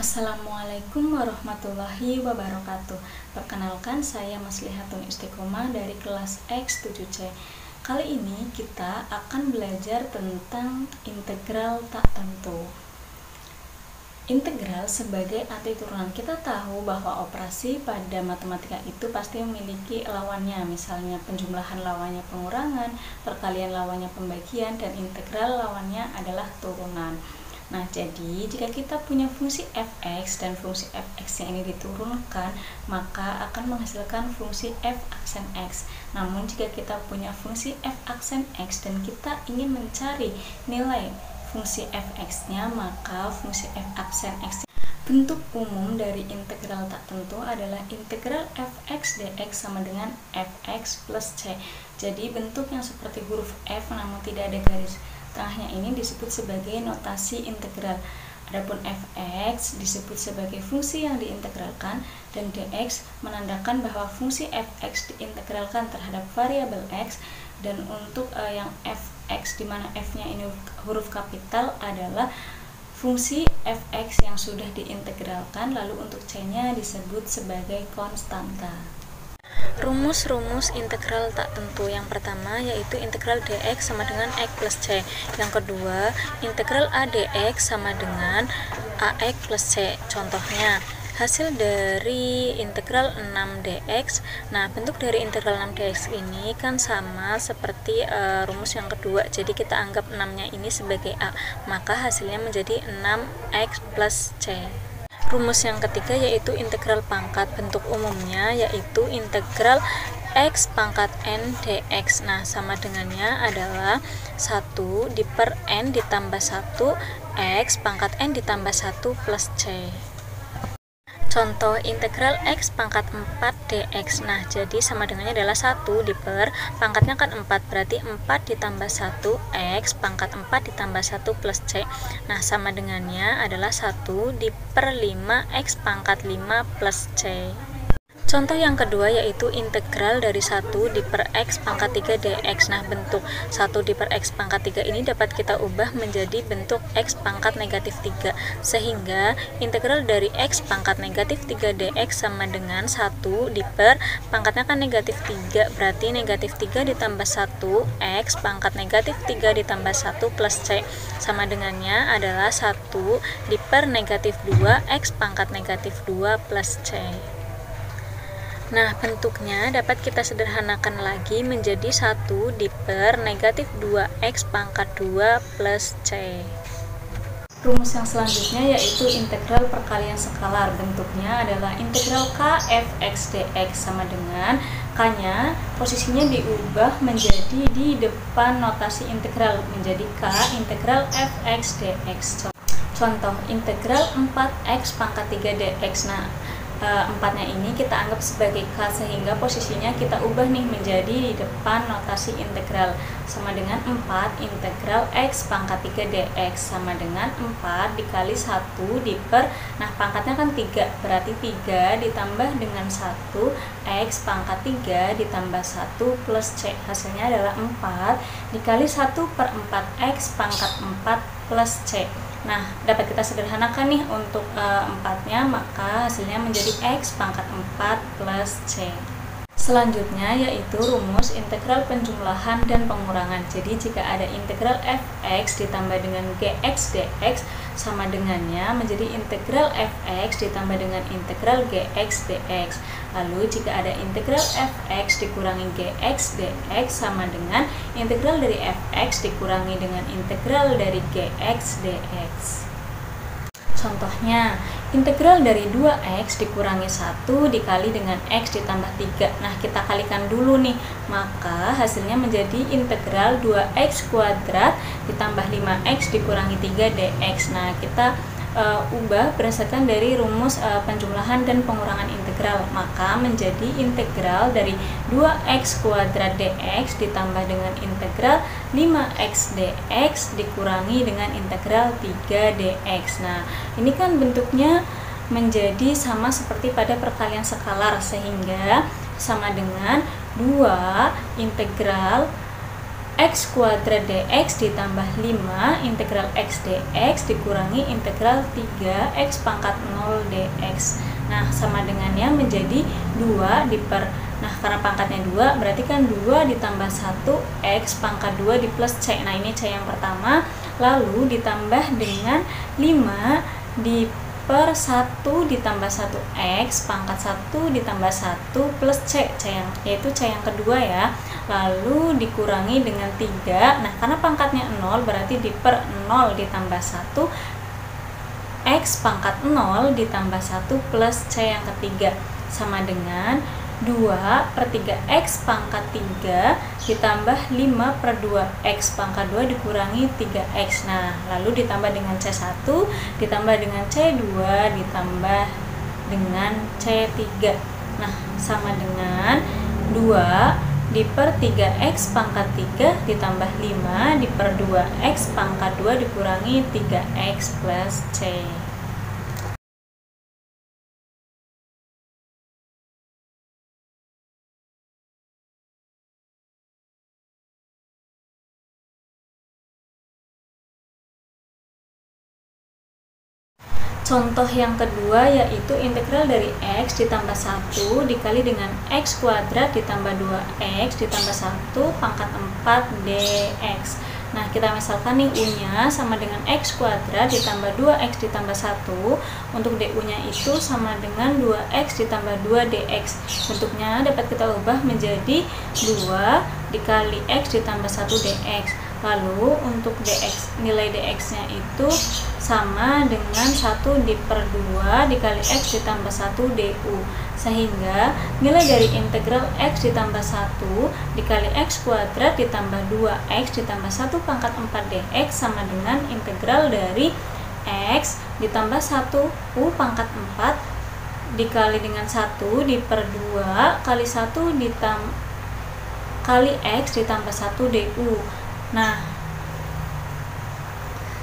Assalamualaikum warahmatullahi wabarakatuh. Perkenalkan, saya Maslihatun Istiqomah dari kelas X7C. Kali ini kita akan belajar tentang integral tak tentu. Integral sebagai arti turunan. Kita tahu bahwa operasi pada matematika itu pasti memiliki lawannya, misalnya penjumlahan lawannya pengurangan, perkalian lawannya pembagian, dan integral lawannya adalah turunan. Nah, jadi jika kita punya fungsi fx dan fungsi fx yang ini diturunkan, maka akan menghasilkan fungsi f aksen x. Namun jika kita punya fungsi f aksen x dan kita ingin mencari nilai fungsi fx-nya, maka fungsi f aksen x. Bentuk umum dari integral tak tentu adalah integral fx dx sama dengan fx plus c. Jadi bentuk yang seperti huruf F namun tidak ada garis tengahnya ini disebut sebagai notasi integral. Adapun fx disebut sebagai fungsi yang diintegralkan dan dx menandakan bahwa fungsi fx diintegralkan terhadap variabel x, dan untuk yang fx di mana f-nya ini huruf kapital adalah fungsi fx yang sudah diintegralkan, lalu untuk c-nya disebut sebagai konstanta. Rumus-rumus integral tak tentu. Yang pertama yaitu integral dx sama dengan x plus c. Yang kedua, integral a dx sama dengan ax plus c. Contohnya, hasil dari integral 6 dx. Nah, bentuk dari integral 6 dx ini kan sama seperti rumus yang kedua. Jadi kita anggap 6-nya ini sebagai a, maka hasilnya menjadi 6x plus c. Rumus yang ketiga yaitu integral pangkat. Bentuk umumnya yaitu integral x pangkat n dx. Nah, sama dengannya adalah 1 per n ditambah 1 x pangkat n ditambah 1 plus c. Contoh integral x pangkat 4 dx. Nah, jadi sama dengannya adalah 1 per pangkatnya kan 4, berarti 4 ditambah 1 x pangkat 4 ditambah 1 plus c. Nah, sama dengannya adalah 1 per 5 x pangkat 5 plus c. Contoh yang kedua yaitu integral dari 1 per x pangkat 3 dx. Nah, bentuk 1 per x pangkat 3 ini dapat kita ubah menjadi bentuk x pangkat negatif 3, sehingga integral dari x pangkat negatif 3 dx sama dengan 1 per pangkatnya kan negatif 3, berarti negatif 3 ditambah 1 x pangkat negatif 3 ditambah 1 plus c. Sama dengannya adalah 1 per negatif 2 x pangkat negatif 2 plus c. Nah, bentuknya dapat kita sederhanakan lagi menjadi 1 per negatif 2x pangkat 2 plus c. Rumus yang selanjutnya yaitu integral perkalian skalar. Bentuknya adalah integral k fx dx sama dengan k-nya posisinya diubah menjadi di depan notasi integral menjadi k integral fx dx. Contoh integral 4x pangkat 3 dx. Nah, 4-nya ini kita anggap sebagai k, sehingga posisinya kita ubah nih menjadi di depan notasi integral, sama dengan 4 integral x pangkat 3 dx sama dengan 4 dikali 1 per, nah pangkatnya kan 3, berarti 3 ditambah dengan 1 x pangkat 3 ditambah 1 plus c. Hasilnya adalah 4 dikali 1 per 4x pangkat 4 plus c. Nah, dapat kita sederhanakan nih untuk 4-nya, maka hasilnya menjadi x pangkat 4 plus c. Selanjutnya yaitu rumus integral penjumlahan dan pengurangan. Jadi jika ada integral fx ditambah dengan gx dx sama dengannya menjadi integral fx ditambah dengan integral gx dx. Lalu jika ada integral fx dikurangi gx dx sama dengan integral dari fx dikurangi dengan integral dari gx dx. Contohnya, integral dari 2x dikurangi 1 dikali dengan x ditambah 3. Nah, kita kalikan dulu nih, maka hasilnya menjadi integral 2x kuadrat ditambah 5x dikurangi 3 dx. Nah, kita ubah berdasarkan dari rumus penjumlahan dan pengurangan integral, maka menjadi integral dari 2x kuadrat dx ditambah dengan integral 5x dx dikurangi dengan integral 3 dx. Nah, ini kan bentuknya menjadi sama seperti pada perkalian skalar, sehingga sama dengan 2 integral X kuadrat dx ditambah 5 integral X dx dikurangi integral 3 X pangkat 0 dx. Nah, sama dengannya menjadi 2 nah karena pangkatnya 2 berarti kan 2 ditambah 1 X pangkat 2 di plus C. Nah, ini C yang pertama, lalu ditambah dengan 5 di per 1 ditambah 1 X pangkat 1 ditambah 1 plus C, yaitu C yang kedua ya. Lalu dikurangi dengan 3. Nah, karena pangkatnya 0 berarti di per 0 ditambah 1 X pangkat 0 ditambah 1 plus C yang ketiga sama dengan 2 per 3 X pangkat 3 ditambah 5 per 2 X pangkat 2 dikurangi 3X. Nah, lalu ditambah dengan C1 ditambah dengan C2 ditambah dengan C3. Nah, sama dengan 2 di per 3X pangkat 3 ditambah 5 di per 2X pangkat 2 dikurangi 3X plus C. Contoh yang kedua yaitu integral dari X ditambah 1 dikali dengan X kuadrat ditambah 2X ditambah 1 pangkat 4 dx. Nah, kita misalkan nih U-nya sama dengan X kuadrat ditambah 2X ditambah 1. Untuk DU-nya itu sama dengan 2X ditambah 2 dx. Bentuknya dapat kita ubah menjadi 2 dikali X ditambah 1 dx. Lalu untuk nilai dx-nya itu sama dengan 1 di per 2 dikali X ditambah 1 du. Sehingga nilai dari integral X ditambah 1 dikali X kuadrat ditambah 2X ditambah 1 pangkat 4 dx sama dengan integral dari X ditambah 1 U pangkat 4 dikali dengan 1 di per 2 kali 1 kali X ditambah 1 du. Nah,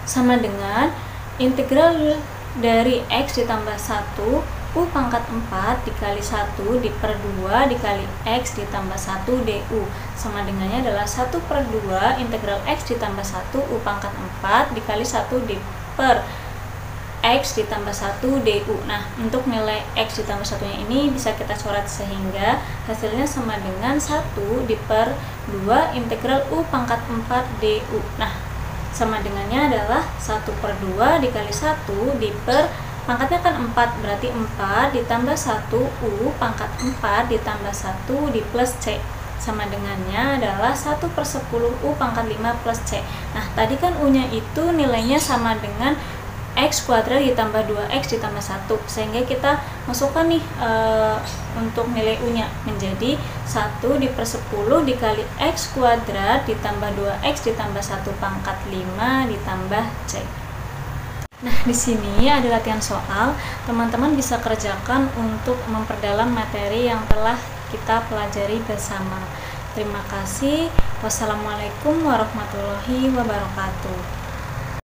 sama dengan integral dari X ditambah 1 U pangkat 4 dikali 1 di per 2 dikali X ditambah 1 du. Sama dengannya adalah 1 per 2 integral X ditambah 1 U pangkat 4 dikali 1 di per X ditambah 1 du. Nah, untuk nilai X ditambah 1 nya ini bisa kita coret sehingga hasilnya sama dengan 1 di per 2 integral U pangkat 4 du. Nah, sama dengannya adalah 1 per 2 dikali 1 di per pangkatnya kan 4, berarti 4 ditambah 1 U pangkat 4 ditambah 1 di plus C. Sama dengannya adalah 1 per 10 U pangkat 5 plus C. Nah, tadi kan U-nya itu nilainya sama dengan X kuadrat ditambah 2X ditambah 1. Sehingga kita masukkan nih untuk nilai U-nya menjadi 1 di per 10 dikali X kuadrat ditambah 2X ditambah 1 pangkat 5 ditambah C. Nah, di sini ada latihan soal. Teman-teman bisa kerjakan untuk memperdalam materi yang telah kita pelajari bersama. Terima kasih. Wassalamualaikum warahmatullahi wabarakatuh.